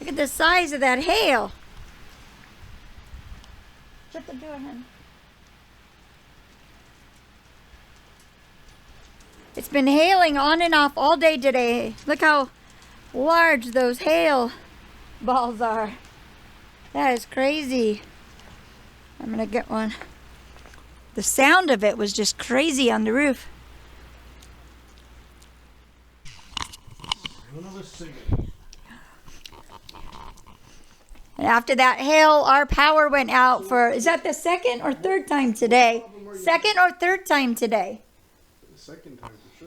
Look at the size of that hail. Shut the door, honey. It's been hailing on and off all day today. Look how large those hail balls are. That is crazy. I'm gonna get one. The sound of it was just crazy on the roof. And after that hail, our power went out for, is that the second or third time today? Second or third time today? The second time for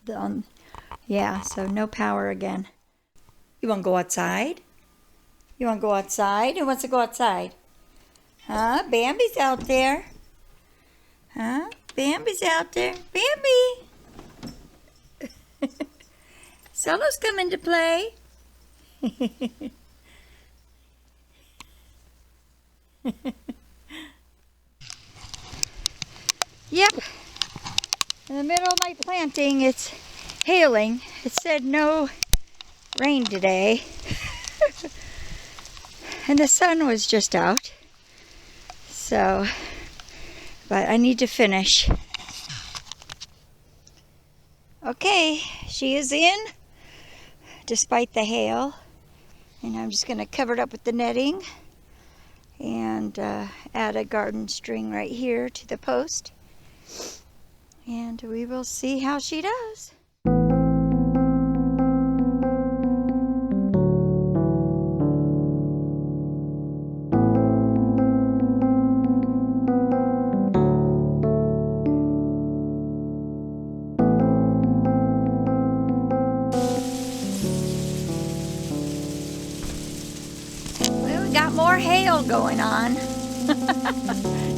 sure. Yeah, so no power again. You want to go outside? You want to go outside? Who wants to go outside? Huh? Bambi's out there. Huh? Bambi's out there. Bambi! Solo's coming to play. Yep. In the middle of my planting, it's hailing. It said no rain today. And the sun was just out. So, but I need to finish. Okay, she is in, despite the hail. And I'm just going to cover it up with the netting and add a garden string right here to the post. And we will see how she does. Well, we got more hail going on.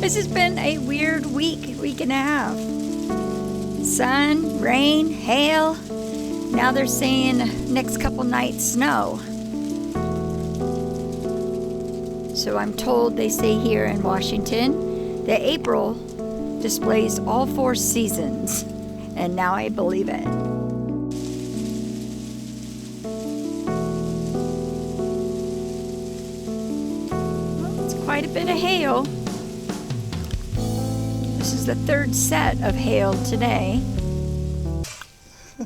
This has been a weird week and a half. Sun, rain, hail. Now they're saying next couple nights snow. So I'm told they say here in Washington that April displays all 4 seasons. And now I believe it. Well, it's quite a bit of hail. This is the 3rd set of hail today.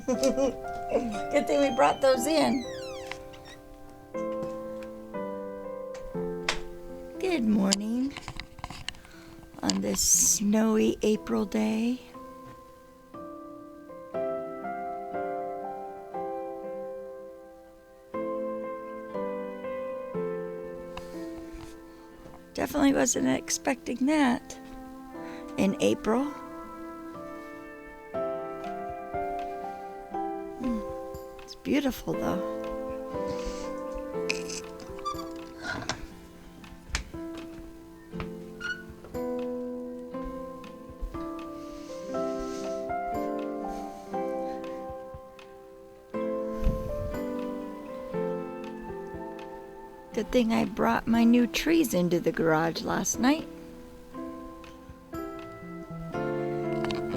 Good thing we brought those in. Good morning on this snowy April day. Definitely wasn't expecting that in April. It's beautiful though. Good thing I brought my new trees into the garage last night.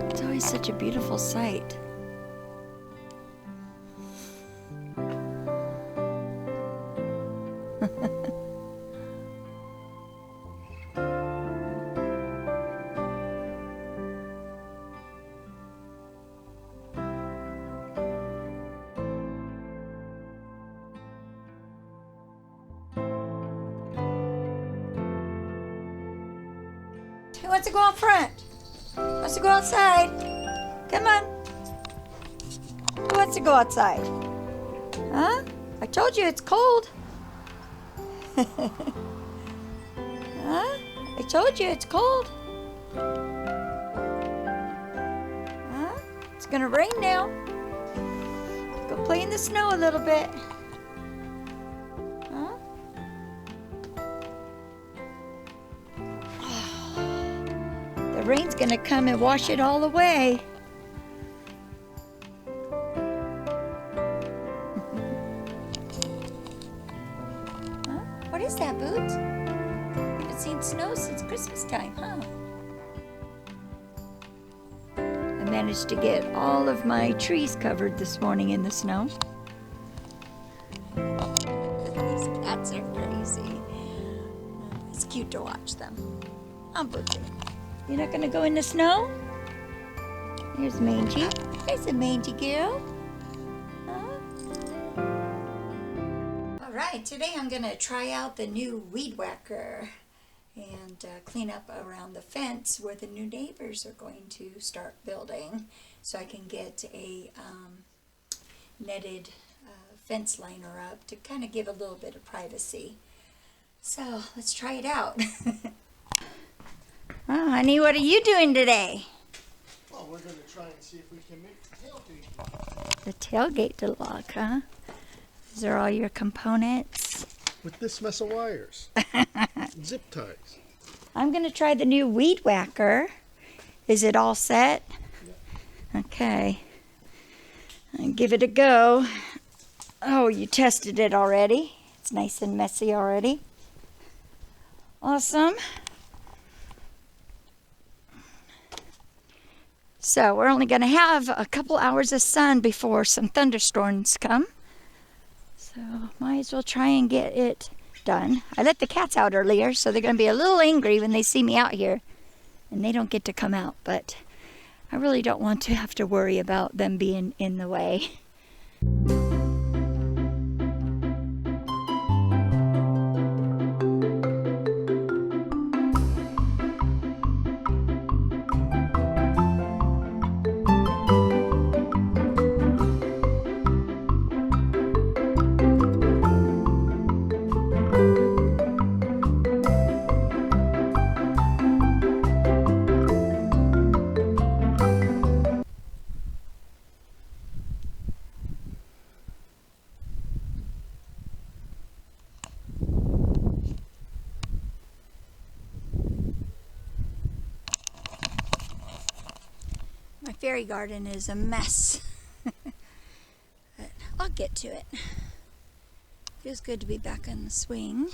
It's always such a beautiful sight. Who wants to go out front? Who wants to go outside? Come on. Who wants to go outside? Huh? I told you it's cold. Huh? I told you it's cold. Huh? It's gonna rain now. Go play in the snow a little bit. Huh? The rain's gonna come and wash it all away. Huh? What is that, Boots? Haven't seen snow since Christmas time, huh? I managed to get all of my trees covered this morning in the snow. cats are crazy. It's cute to watch them. I'm butching. You're not gonna go in the snow? Here's Mangy. There's a mangy girl. Huh? All right, today I'm gonna try out the new weed whacker and clean up around the fence where the new neighbors are going to start building, so I can get a netted fence liner up to kind of give a little bit of privacy. So let's try it out. Oh, honey, what are you doing today? Well, we're going to try and see if we can make the tailgate. The tailgate to lock, huh? These are all your components. With this mess of wires. Zip ties. I'm going to try the new weed whacker. Is it all set? Yeah. Okay. And give it a go. Oh, you tested it already. It's nice and messy already. Awesome. So we're only going to have a couple hours of sun before some thunderstorms come. So might as well try and get it done. I let the cats out earlier, so they're going to be a little angry when they see me out here. And they don't get to come out, but I really don't want to have to worry about them being in the way. My fairy garden is a mess, but I'll get to it. Feels good to be back on the swing,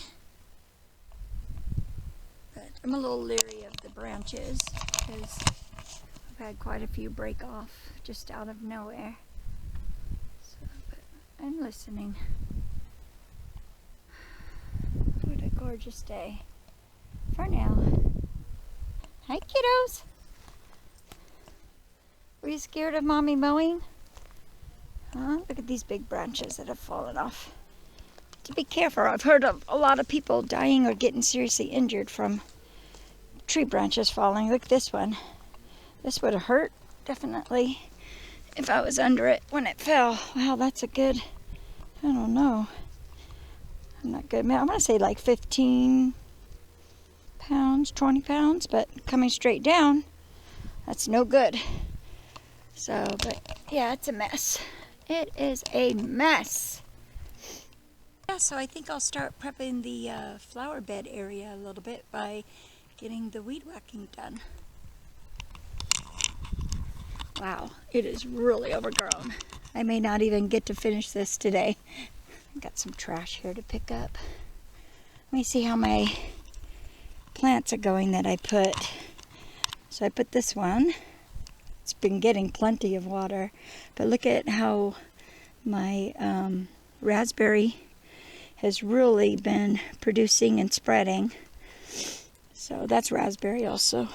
but I'm a little leery of the branches because I've had quite a few break off just out of nowhere. So, but I'm listening. What a gorgeous day for now. Hi, kiddos. Were you scared of mommy mowing? Huh? Look at these big branches that have fallen off. To be careful. I've heard of a lot of people dying or getting seriously injured from tree branches falling. Look at this one. This would have hurt, definitely, if I was under it when it fell. Wow, that's a good, I don't know. I'm not good. I'm going to say like 15 pounds, 20 pounds, but coming straight down, that's no good. So, but yeah, it's a mess. It is a mess. Yeah, so I think I'll start prepping the flower bed area a little bit by getting the weed whacking done. Wow, it is really overgrown. I may not even get to finish this today. I've got some trash here to pick up. Let me see how my plants are going that I put. So I put this one. It's been getting plenty of water, but look at how my raspberry has really been producing and spreading. So that's raspberry also.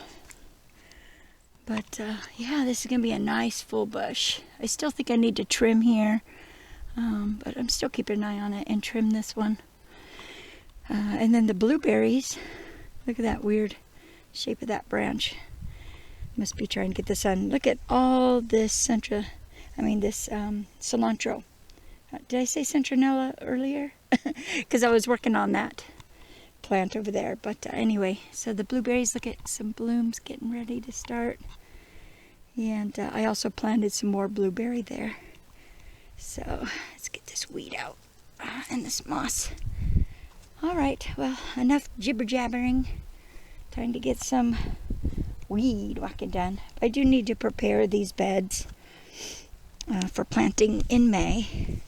But yeah, this is going to be a nice full bush. I still think I need to trim here, but I'm still keeping an eye on it and trim this one. And then the blueberries, look at that weird shape of that branch. Must be trying to get the sun. Look at all this cilantro. Did I say citronella earlier? Because I was working on that plant over there. But anyway, so the blueberries, look at some blooms getting ready to start. And I also planted some more blueberry there. So let's get this weed out and this moss. All right, well, enough jibber jabbering. Time to get some weed whacking done. I do need to prepare these beds for planting in May.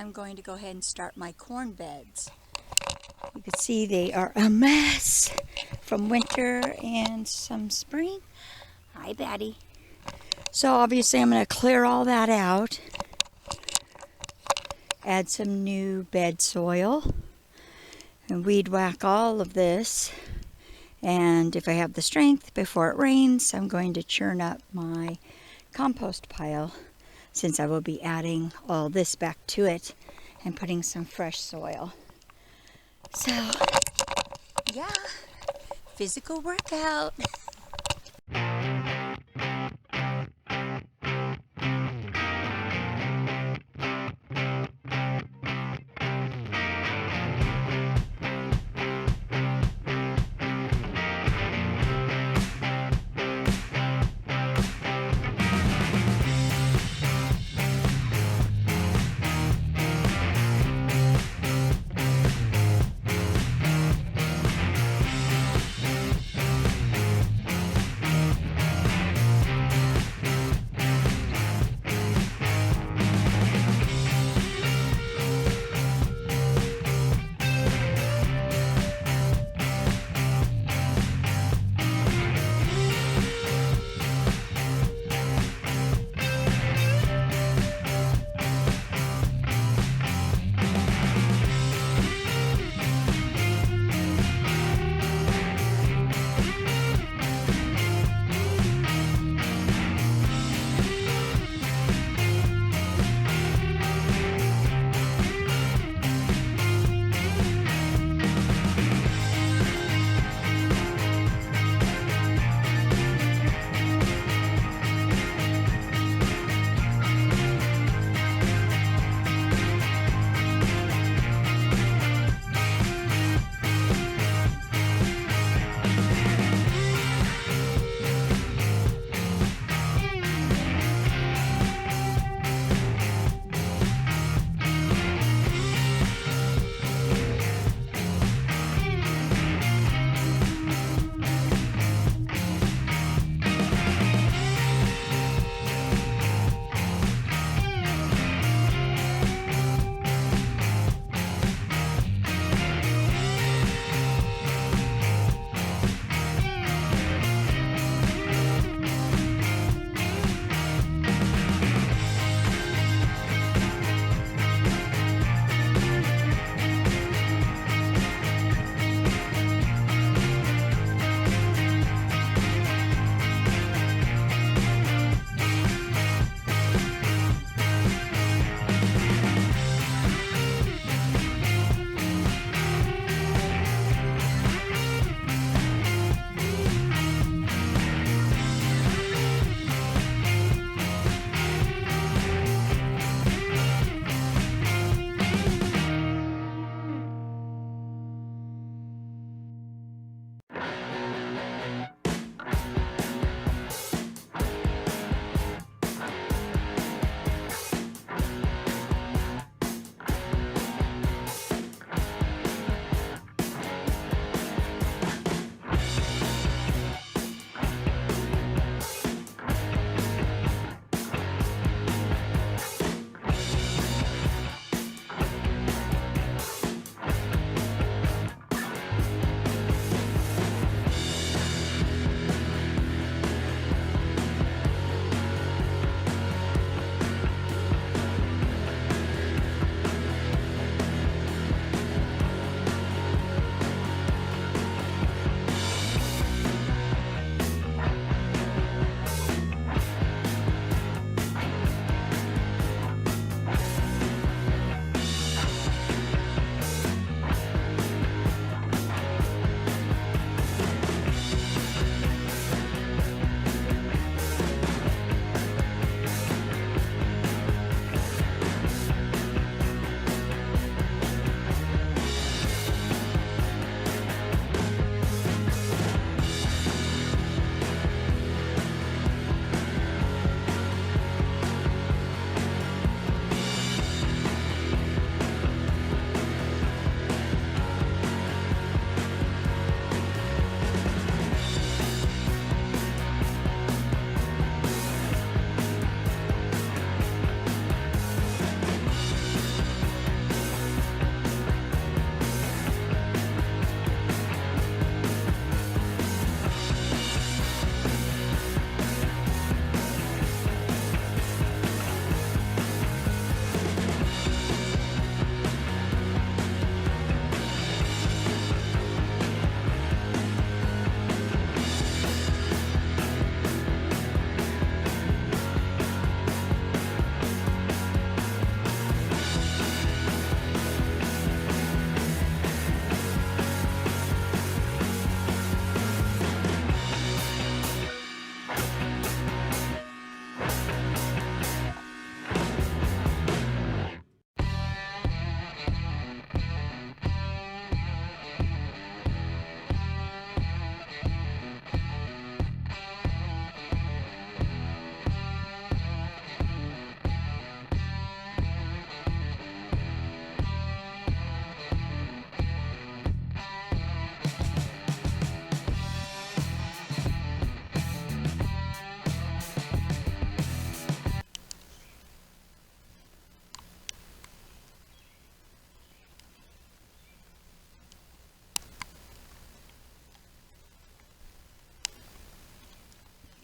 I'm going to go ahead and start my corn beds. You can see they are a mess from winter and some spring. Hi, Batty. So obviously I'm going to clear all that out. Add some new bed soil. And weed whack all of this. And if I have the strength before it rains, I'm going to churn up my compost pile, since I will be adding all this back to it and putting some fresh soil. So, yeah, physical workout.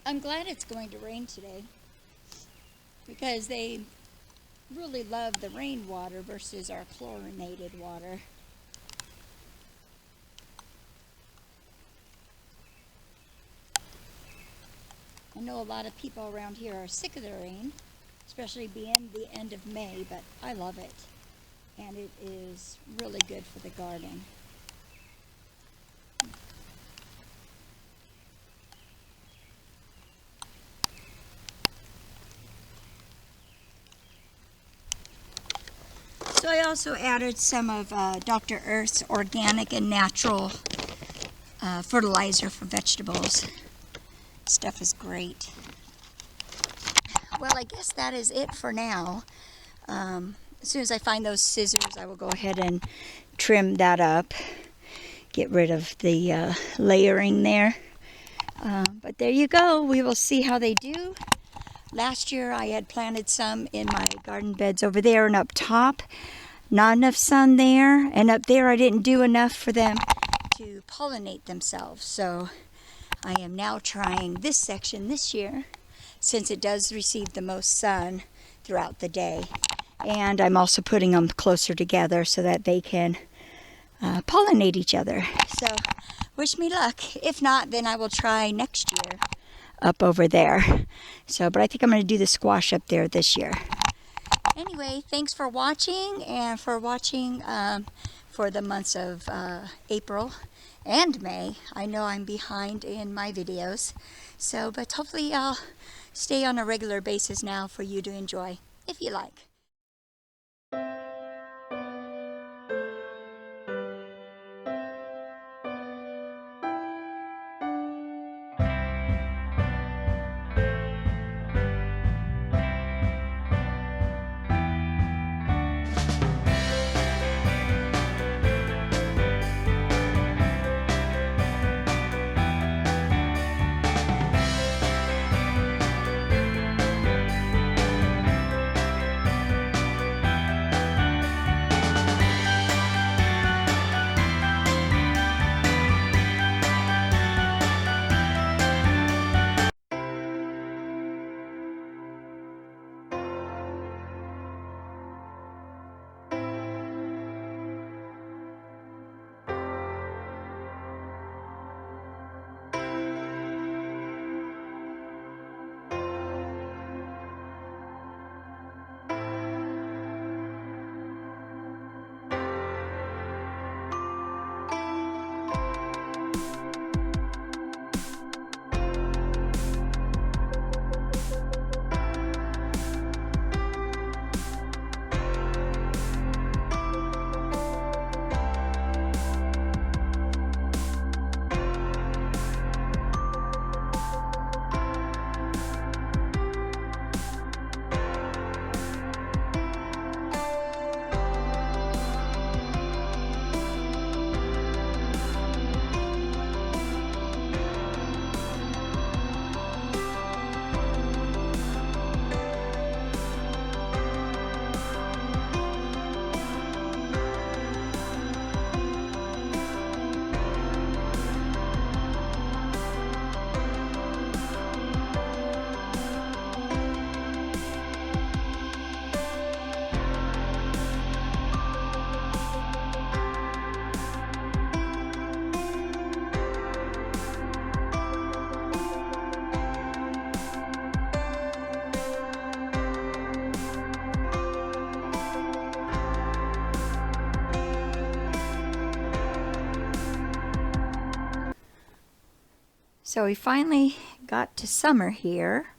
I'm glad it's going to rain today because they really love the rainwater versus our chlorinated water. I know a lot of people around here are sick of the rain, especially being the end of May, but I love it. And it is really good for the garden. So I also added some of Dr. Earth's organic and natural fertilizer for vegetables. Stuff is great. Well, I guess that is it for now. As soon as I find those scissors, I will go ahead and trim that up. Get rid of the layering there. But there you go. We will see how they do. Last year I had planted some in my garden beds over there and up top. Not enough sun there. And up there I didn't do enough for them to pollinate themselves. So I am now trying this section this year, since it does receive the most sun throughout the day. And I'm also putting them closer together so that they can pollinate each other. So wish me luck. If not, then I will try next year up over there. So, but I think I'm going to do the squash up there this year. Anyway, thanks for watching, and for watching for the months of April and May. I know I'm behind in my videos, so but hopefully I'll stay on a regular basis now for you to enjoy, if you like. So we finally got to summer here,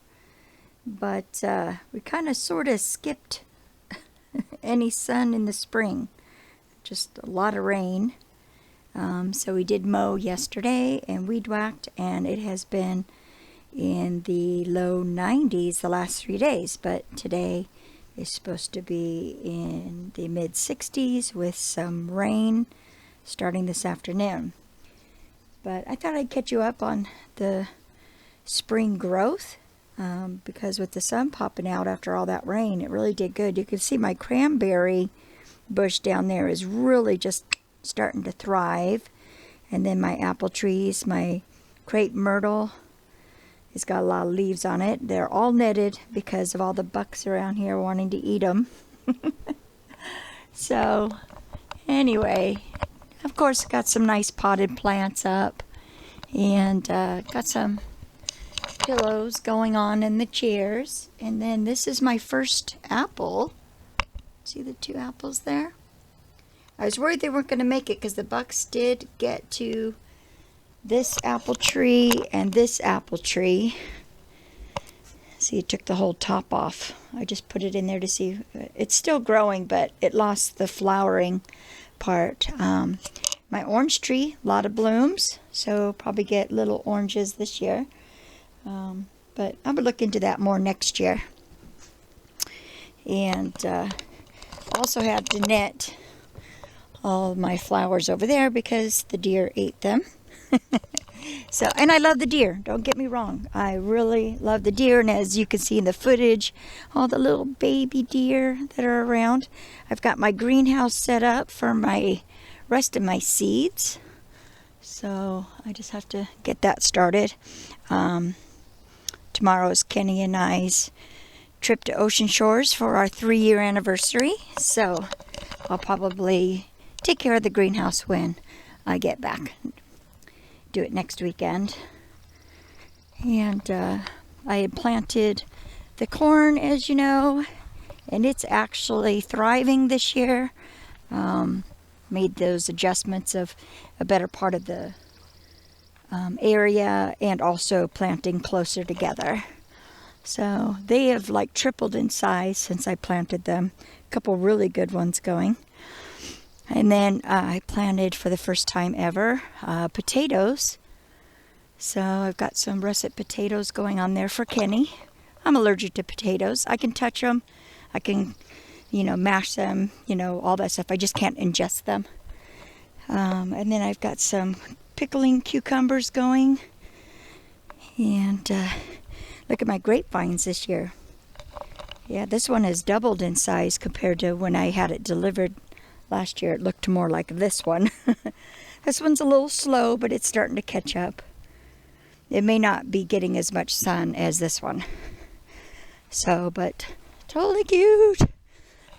but we kind of sort of skipped any sun in the spring. Just a lot of rain. So we did mow yesterday and weed whacked, and it has been in the low 90s the last 3 days, but today is supposed to be in the mid 60s with some rain starting this afternoon. But I thought I'd catch you up on the spring growth, because with the sun popping out after all that rain, it really did good. You can see my cranberry bush down there is really just starting to thrive. And then my apple trees, my crepe myrtle It's got a lot of leaves on it. They're all netted because of all the bucks around here wanting to eat them. So, anyway, of course, got some nice potted plants up, and got some pillows going on in the chairs. And then this is my first apple. See the 2 apples there? I was worried they weren't going to make it because the bucks did get to this apple tree and this apple tree. See, it took the whole top off. I just put it in there to see. It's still growing, but it lost the flowering part. My orange tree, a lot of blooms, so probably get little oranges this year. But I would look into that more next year. And also had to net all my flowers over there because the deer ate them. So, and I love the deer, don't get me wrong. I really love the deer, and as you can see in the footage, all the little baby deer that are around. I've got my greenhouse set up for my rest of my seeds. So I just have to get that started. Tomorrow is Kenny and I's trip to Ocean Shores for our 3-year anniversary. So I'll probably take care of the greenhouse when I get back. Do it next weekend. And I had planted the corn, as you know, and it's actually thriving this year. Made those adjustments of a better part of the area, and also planting closer together. So they have like tripled in size since I planted them. A couple really good ones going. And then I planted for the first time ever potatoes. So I've got some russet potatoes going on there for Kenny. I'm allergic to potatoes. I can touch them. I can, mash them, all that stuff. I just can't ingest them. And then I've got some pickling cucumbers going. And look at my grapevines this year. Yeah, this one has doubled in size compared to when I had it delivered last year. It looked more like this one. This one's a little slow, but it's starting to catch up. It may not be getting as much sun as this one. So, but totally cute.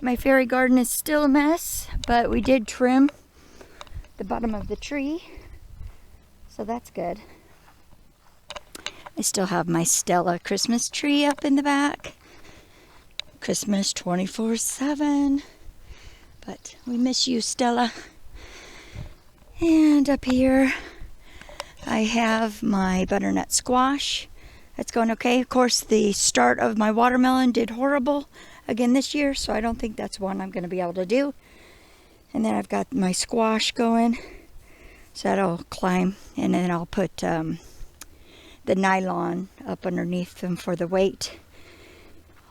My fairy garden is still a mess, but we did trim the bottom of the tree. So that's good. I still have my Stella Christmas tree up in the back. Christmas 24/7. But we miss you, Stella. And up here, I have my butternut squash. That's going okay. Of course, the start of my watermelon did horrible again this year, so I don't think that's one I'm going to be able to do. And then I've got my squash going, so that'll climb. And then I'll put the nylon up underneath them for the weight.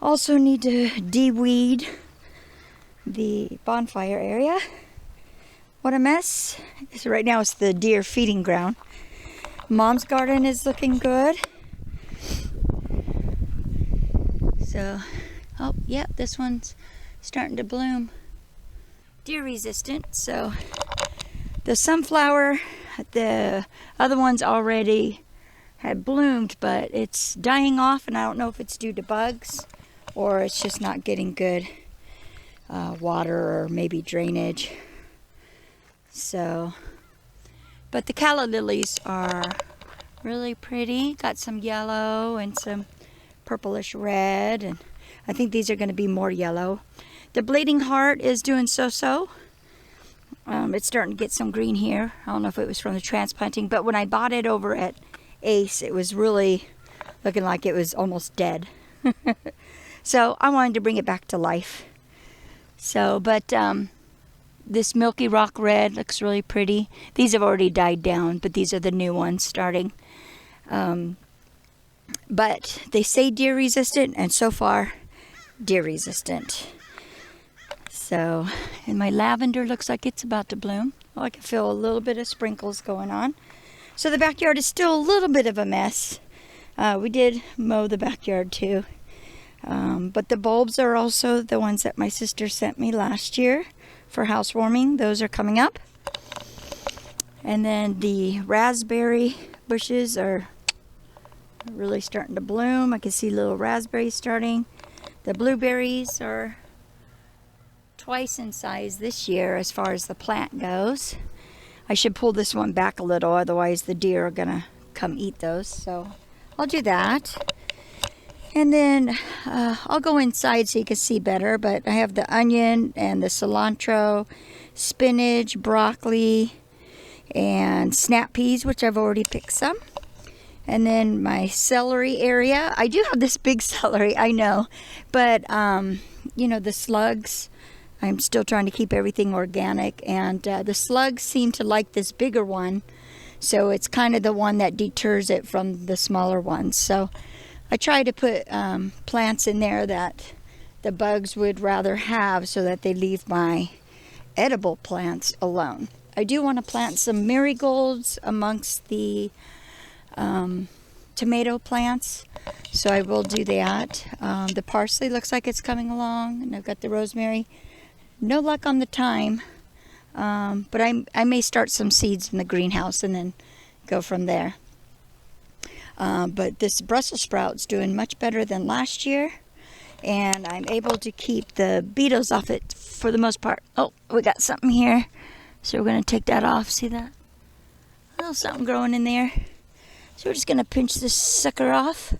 Also need to de-weed the bonfire area. What a mess. So right now it's the deer feeding ground. Mom's garden is looking good. So, oh yeah, this one's starting to bloom. Deer resistant, so the sunflower, the other ones already had bloomed, but it's dying off, and I don't know if it's due to bugs or it's just not getting good water or maybe drainage. So, but the calla lilies are really pretty. Got some yellow and some purplish red, and I think these are going to be more yellow. The bleeding heart is doing so-so. It's starting to get some green here. I don't know if it was from the transplanting, but when I bought it over at Ace, it was really looking like it was almost dead. So I wanted to bring it back to life. So, but this Milky Rock Red looks really pretty. These have already died down, but these are the new ones starting. But they say deer resistant, and so far, deer resistant. So, and my lavender looks like it's about to bloom. Oh, I can feel a little bit of sprinkles going on. So the backyard is still a little bit of a mess. We did mow the backyard too. But the bulbs are also the ones that my sister sent me last year for housewarming. Those are coming up. And then the raspberry bushes are really starting to bloom. I can see little raspberries starting. The blueberries are twice in size this year as far as the plant goes. I should pull this one back a little, otherwise the deer are gonna come eat those, so I'll do that. And then I'll go inside so you can see better, but I have the onion and the cilantro, spinach, broccoli, and snap peas, which I've already picked some. And then my celery area. I do have this big celery, I know, but you know, the slugs, I'm still trying to keep everything organic, and the slugs seem to like this bigger one, so it's kind of the one that deters it from the smaller ones. So I try to put plants in there that the bugs would rather have, so that they leave my edible plants alone. I do want to plant some marigolds amongst the tomato plants, so I will do that. The parsley looks like it's coming along, and I've got the rosemary. No luck on the thyme, but I may start some seeds in the greenhouse and then go from there. But this Brussels sprout's doing much better than last year, and I'm able to keep the beetles off it for the most part. Oh, we got something here, so we're going to take that off. See that? A little something growing in there. So we're just going to pinch this sucker off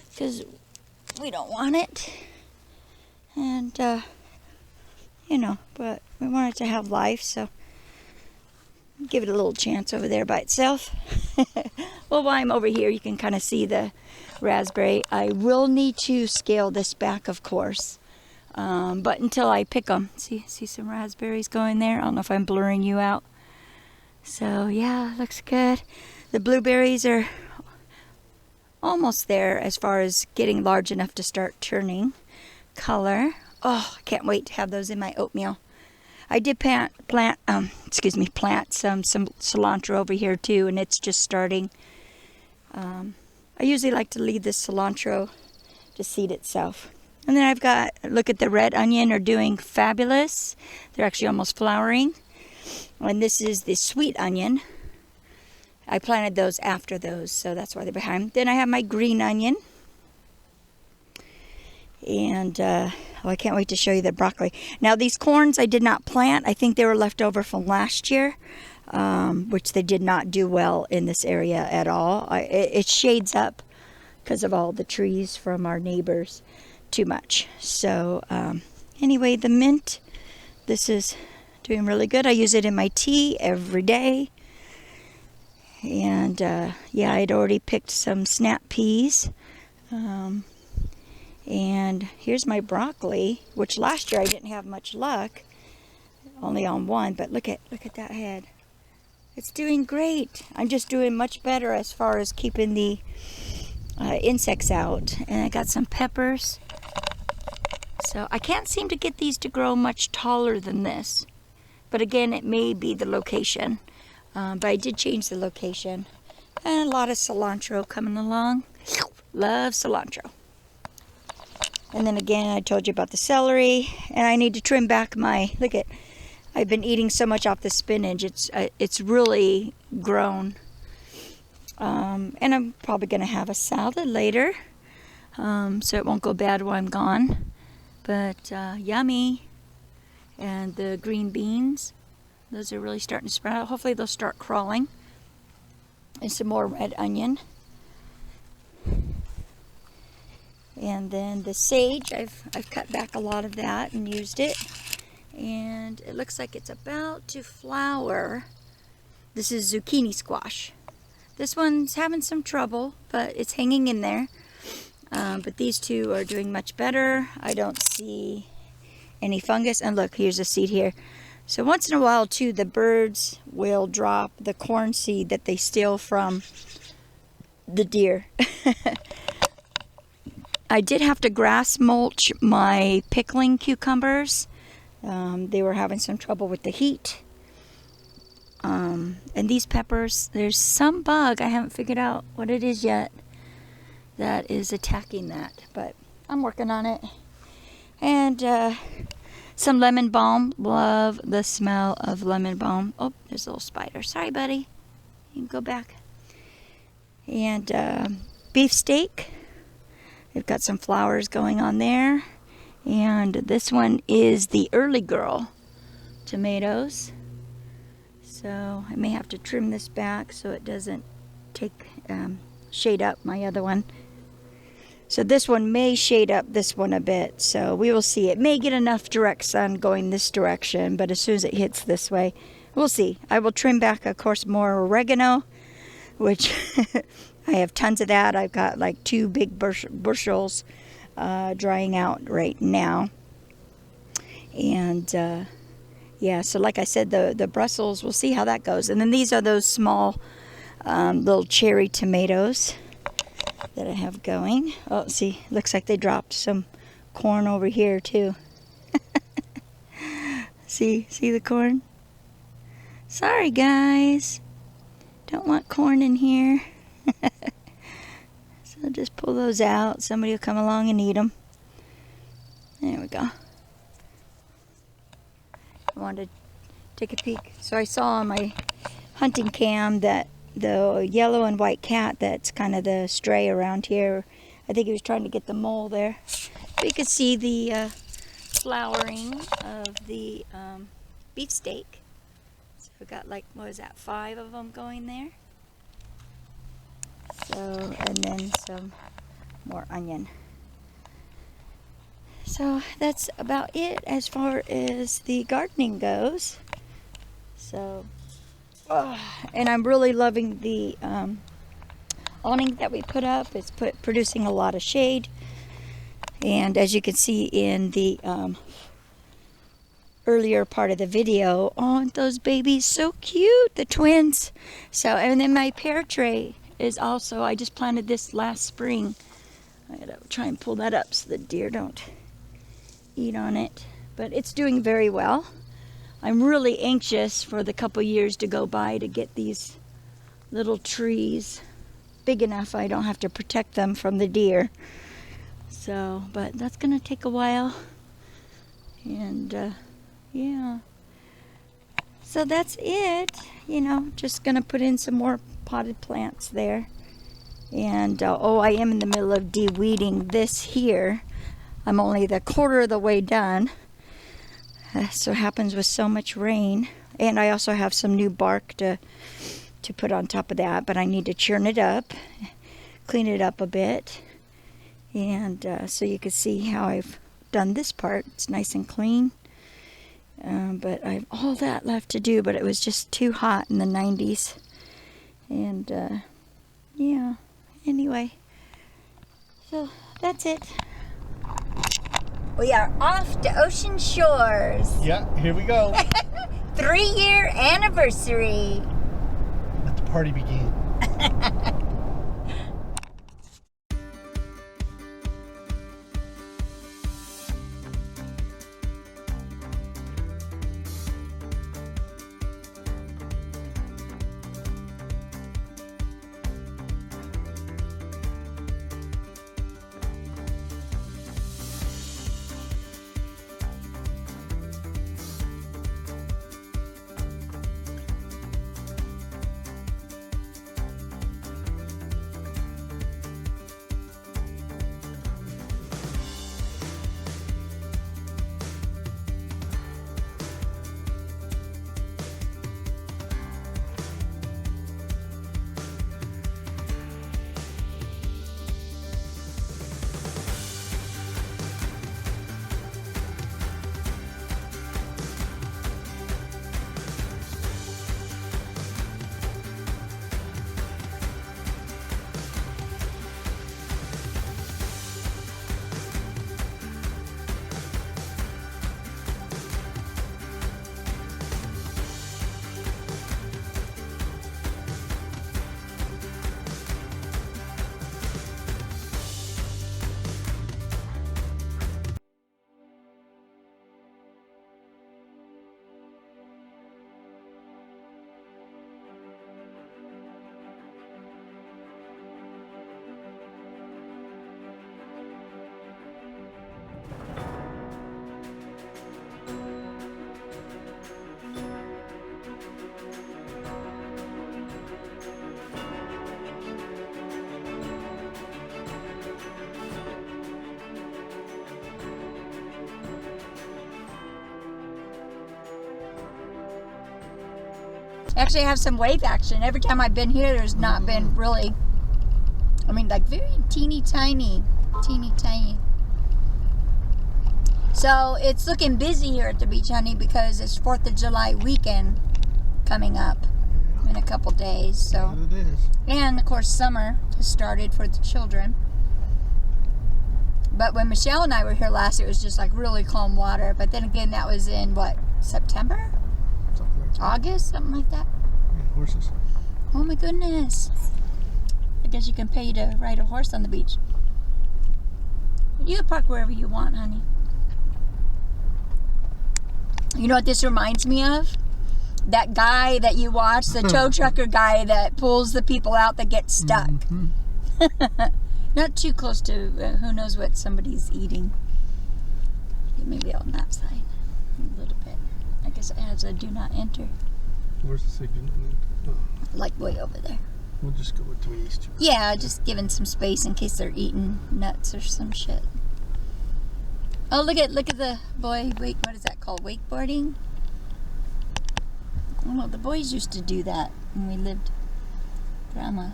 because we don't want it. And, you know, but we want it to have life, so give it a little chance over there by itself. Well, while I'm over here, you can kind of see the raspberry. I will need to scale this back, of course, but until I pick them. See some raspberries going there? I don't know if I'm blurring you out. So yeah, looks good. The blueberries are almost there as far as getting large enough to start turning color. Oh, I can't wait to have those in my oatmeal. I did plant some cilantro over here too, and it's just starting. I usually like to leave the cilantro to seed itself. And then I've got, look at the red onion, are doing fabulous. They're actually almost flowering. And this is the sweet onion. I planted those after those, so that's why they're behind. Then I have my green onion. And I can't wait to show you the broccoli. Now these corns I did not plant. I think they were left over from last year, which they did not do well in this area at all. It shades up because of all the trees from our neighbors too much. So anyway, the mint, this is doing really good. I use it in my tea every day. And yeah, I'd already picked some snap peas. And here's my broccoli, which last year I didn't have much luck, only on one, but look at that head. It's doing great. I'm just doing much better as far as keeping the insects out. And I got some peppers. So I can't seem to get these to grow much taller than this. But again, it may be the location. But I did change the location. And a lot of cilantro coming along. Love cilantro. And then again, I told you about the celery, and I need to trim back my, I've been eating so much off the spinach, it's really grown. And I'm probably going to have a salad later, so it won't go bad while I'm gone. But yummy. And the green beans, those are really starting to sprout out. Hopefully they'll start crawling. And some more red onion. And then the sage, I've cut back a lot of that and used it. And it looks like it's about to flower. This is zucchini squash. This one's having some trouble, but it's hanging in there. But these two are doing much better. I don't see any fungus. And look, here's a seed here. So once in a while, too, the birds will drop the corn seed that they steal from the deer. I did have to grass mulch my pickling cucumbers. They were having some trouble with the heat. And these peppers, there's some bug, I haven't figured out what it is yet, that is attacking that. But I'm working on it. And some lemon balm. Love the smell of lemon balm. Oh, there's a little spider. Sorry, buddy. You can go back. And beefsteak. They've got some flowers going on there. And this one is the early girl tomatoes. So I may have to trim this back so it doesn't take shade up my other one. So this one may shade up this one a bit. So we will see. It may get enough direct sun going this direction, but as soon as it hits this way, we'll see. I will trim back, of course, more oregano, which I have tons of that. I've got like 2 big bushels drying out right now. And yeah, so like I said, the Brussels, we'll see how that goes. And then these are those small little cherry tomatoes that I have going. Oh, see, looks like they dropped some corn over here too. See the corn? Sorry guys, don't want corn in here. So just pull those out. Somebody will come along and eat them. There we go. I wanted to take a peek. So I saw on my hunting cam that the yellow and white cat that's kind of the stray around here, I think he was trying to get the mole there. But you can see the flowering of the beefsteak. So we got like, what is that, 5 of them going there. So, and then some more onion. So that's about it as far as the gardening goes. So, and I'm really loving the awning that we put up. It's producing a lot of shade. And as you can see in the earlier part of the video, aren't those babies so cute, the twins? So, and then my pear tray is also, I just planted this last spring. I gotta try and pull that up so the deer don't eat on it. But it's doing very well. I'm really anxious for the couple years to go by to get these little trees big enough I don't have to protect them from the deer. So, but that's gonna take a while. And yeah. So that's it. You know, just gonna put in some more potted plants there. And oh, I am in the middle of de-weeding this here. I'm only the quarter of the way done. So it happens with so much rain. And I also have some new bark to put on top of that, but I need to churn it up, clean it up a bit. And so you can see how I've done this part. It's nice and clean. But I have all that left to do, but it was just too hot in the 90s. And yeah, anyway. So that's it. We are off to Ocean Shores. Yeah, here we go. 3-year anniversary. Let the party begin. Actually, I have some wave action. Every time I've been here, there's not been really, I mean, like very teeny tiny. So it's looking busy here at the beach, honey, because it's 4th of July weekend coming up in a couple days. So, It is. and of course, summer has started for the children. But when Michelle and I were here last, it was just like really calm water. But then again, that was in what, September? Something like that. August? Something like that. Yeah, horses. Oh my goodness. I guess you can pay to ride a horse on the beach. You can park wherever you want, honey. You know what this reminds me of? That guy that you watch, the tow trucker guy that pulls the people out that get stuck. Not too close to who knows what somebody's eating. Maybe on that side a little bit. I guess it has a do not enter. Where's the signal? Oh, Like way over there. we'll just go between these two. Yeah, just giving some space in case they're eating nuts or some shit. Oh, look at the boy. Wait, what is that called? Wakeboarding? Oh, the boys used to do that when we lived. Grandma.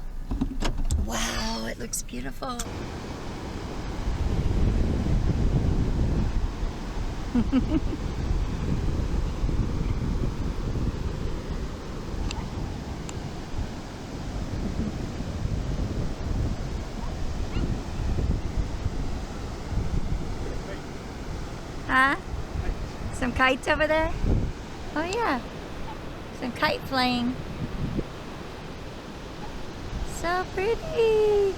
Wow, it looks beautiful. Huh? Some kites over there? Oh yeah. Some kite flying. So pretty.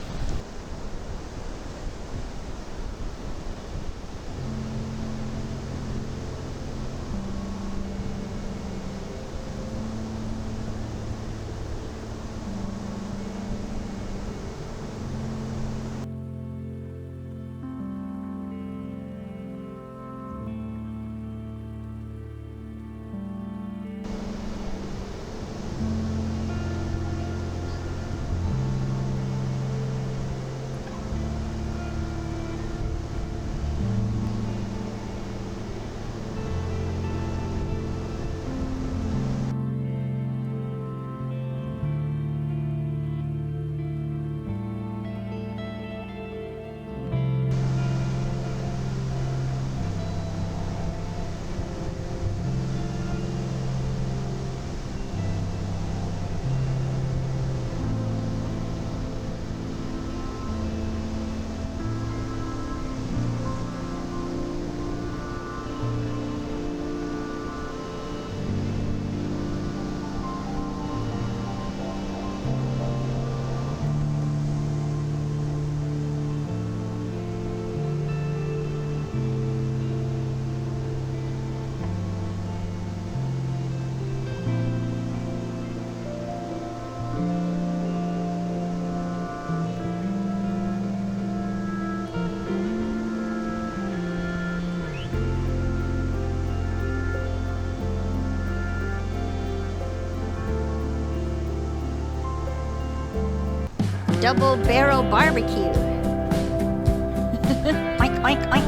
Double barrel barbecue. Oink, oink, oink.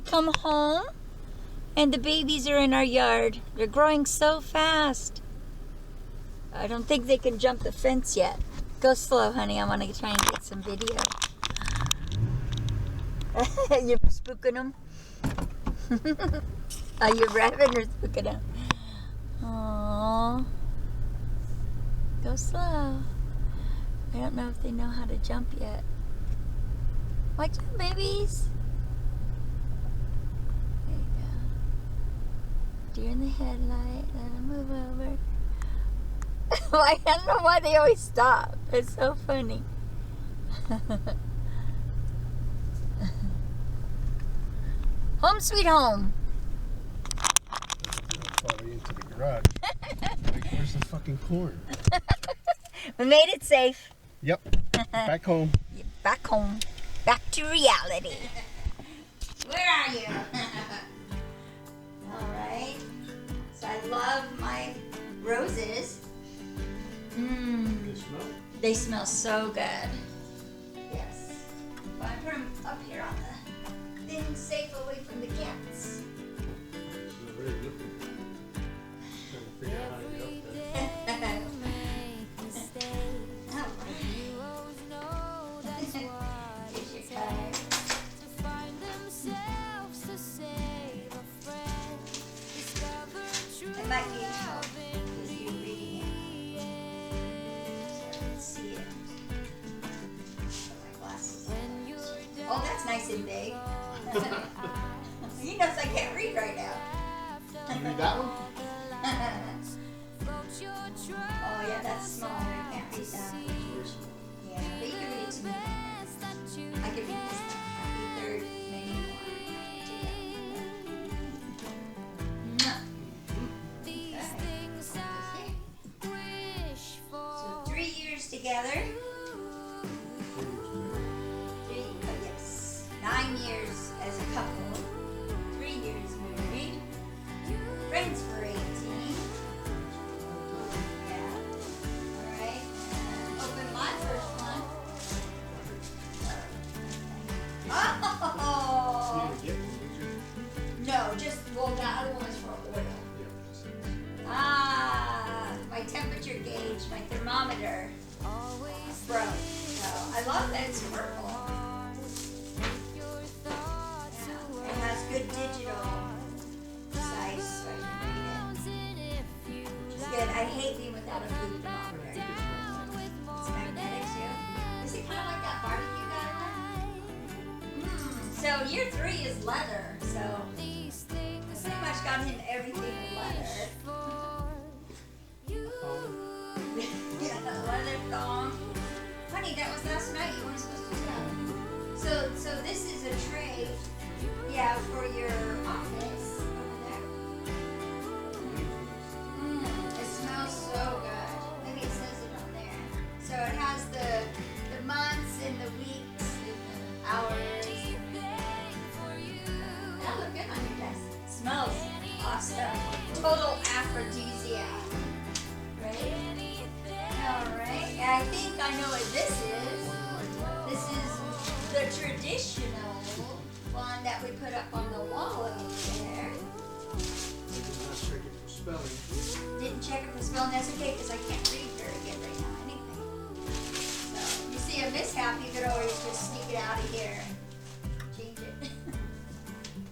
come home and the babies are in our yard. They're growing so fast. I don't think they can jump the fence yet. Go slow, honey. I want to try and get some video. You're spooking them? Are you rapping or spooking them? Aww. Go slow. I don't know if they know how to jump yet. Watch out, babies. There you go. Deer in the headlight. Let them move over. I don't know why they always stop. It's so funny. Home sweet home. Follow you into the garage. Like, where's the fucking corn? We made it safe. Yep. Back home. Back home. Back to reality. Where are you? Alright. So I love my roses. Good smell. They smell so good. Yes. But I put them up here on the thing, safe away from the cats. Very good. Trying to figure out how to get up there. It might need help with you reading it. So I can see it. Put my glasses on. Oh, that's nice and big. He knows I can't read right now. You read that one? Oh yeah, that's small. I can't read that. Yeah, but you can read it to me. I can read this now. Happy third many more. So 3 years together. 9 years as a couple. 3 years married. Friends for 18. Open my first one. Oh! No, just, well, the other one was for oil. My temperature gauge, my thermometer broke. So I love that it's purple. Yeah, it has good digital size, so I can read it. Which is good. I hate being without a food thermometer. It's magnetic too. Is it kind of like that barbecue guy? So year 3 is leather. So I pretty much got him everything in leather. Yeah, leather thong. Honey, that was last night. You weren't supposed to tell. So this is a tray. Yeah, for your office over there. It smells so good. Maybe it says it on there. So it has the months and the weeks and the hours. That look good on your desk. Smells awesome. Total aphrodisiac. Right? Alright. And I think I know what this is. This is the traditional one that we put up on the wall over there. Didn't check it for spelling. That's okay because I can't read very good right now. Anything. So you see a mishap, you could always just sneak it out of here and change it.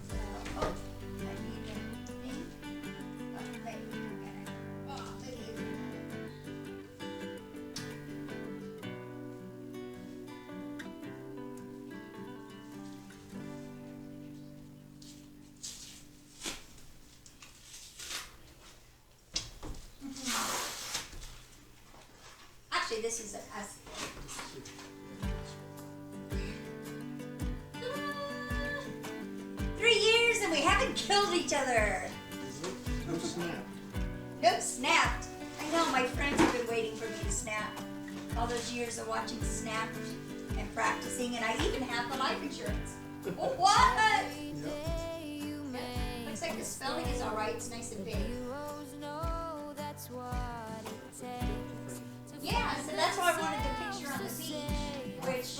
So, oh, I need a thing. Oh, wait, okay. Oh, maybe. Actually, this is us. 3 years and we haven't killed each other. No snap. Nope, snapped. I know, my friends have been waiting for me to snap. All those years of watching Snapped and practicing, and I even have the life insurance. Oh, what? Looks like the spelling is alright. It's nice and big. Yeah, so that's why I wanted the picture on the beach, which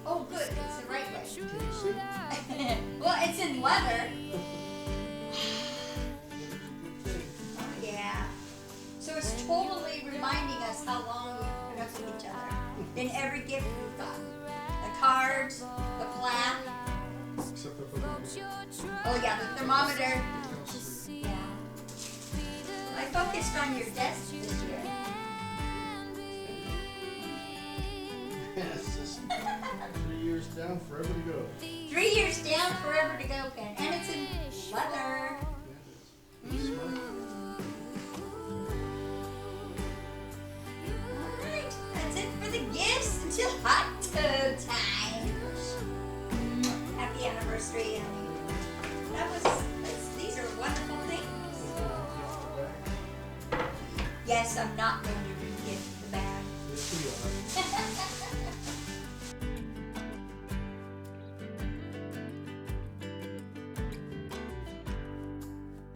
oh good, it's the right way. Can you see? Well, it's in leather. Oh, yeah. So it's totally reminding us how long we've put up with each other. In every gift we've gotten. The cards, the plaque. Except for the Oh yeah, the thermometer. Yeah. I focused on your desk this year. It's just 3 years down, forever to go. 3 years down, forever to go, Ken. And it's in leather. Yeah, it is. Alright, that's it for the gifts until hot tub time. Happy anniversary, honey. These are wonderful things. Yes, I'm not going to re-gift the bag. Yes, we are.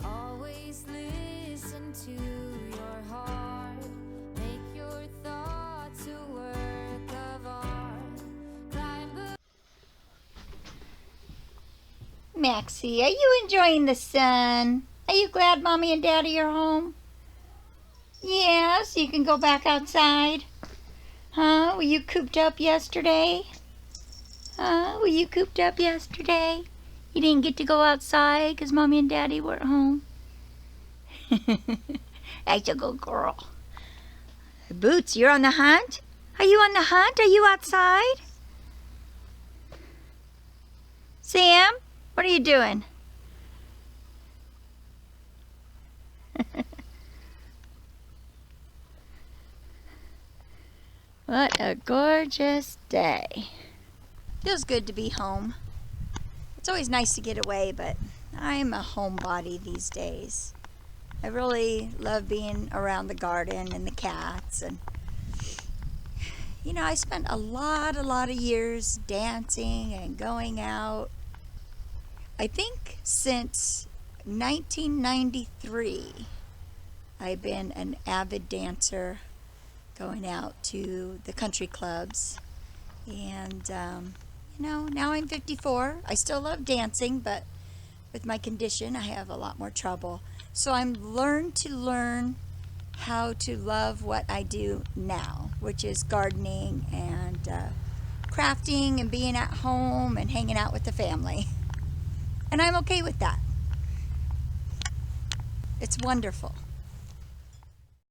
Always listen to your heart. Make your thoughts a work of art. Climb the Maxie, are you enjoying the sun? Are you glad Mommy and Daddy are home? Yes, you can go back outside. Huh? Were you cooped up yesterday? Huh? Were you cooped up yesterday? You didn't get to go outside because Mommy and Daddy weren't home? That's a good girl. Boots, you're on the hunt? Are you on the hunt? Are you outside? Sam, what are you doing? What a gorgeous day. Feels good to be home. It's always nice to get away, but I'm a homebody these days. I really love being around the garden and the cats. And you know, I spent a lot of years dancing and going out. I think since 1993, I've been an avid dancer, going out to the country clubs. And you know, now I'm 54. I still love dancing, but with my condition I have a lot more trouble. So I'm learn how to love what I do now, which is gardening and crafting and being at home and hanging out with the family. And I'm okay with that. It's wonderful.